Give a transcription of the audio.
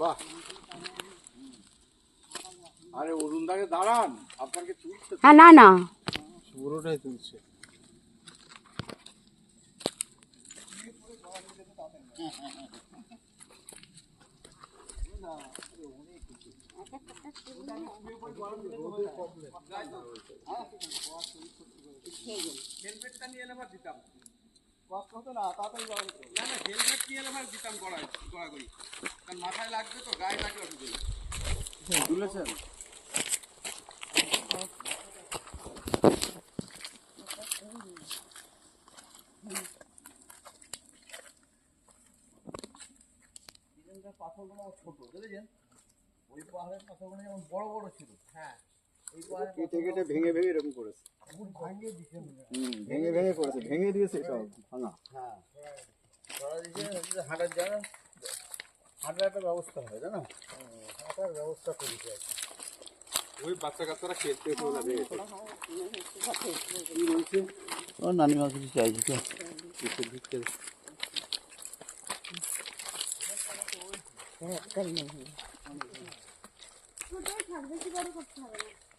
বাহ, আরে অরুণ দাকে দাঁড়ান, আপনাকে তুলছে। হ্যাঁ, না না পুরোটাই তুলছে। হেলমেটটা নিয়ে এলে দিতাম, না তাড়াতাড়ি না না হেলমেট নিয়ে এলে দিতাম গড়াগড়ি, কারণ মাথায় লাগবে তো, গায়ে লাগবে অসুবিধা। তুলেছেন পাথরগুলো ছোট দেখেছেন, ওই পাহাড়ের পাথরগুলো যেমন বড় বড় ছিল, হ্যাঁ এই পাহাড়ে কেটে কেটে ভেঙে ভেঙে এরকম করেছে, ভেঙে দিয়েছে, ভেঙে ভেঙে করেছে, ভেঙে দিয়েছে সব ভাঙা। হ্যাঁ হাঁটার জায়গা, হাঁটার একটা ব্যবস্থা হয় না, হাঁটার ব্যবস্থা করেছে। ওই বাচ্চা কাচ্চারা খেলতে চলে গেছে, কি বলছে ও নানিমা কিছু চাইছে তো ঢুকতে। থাকবে, কি বড় করতে হবে না।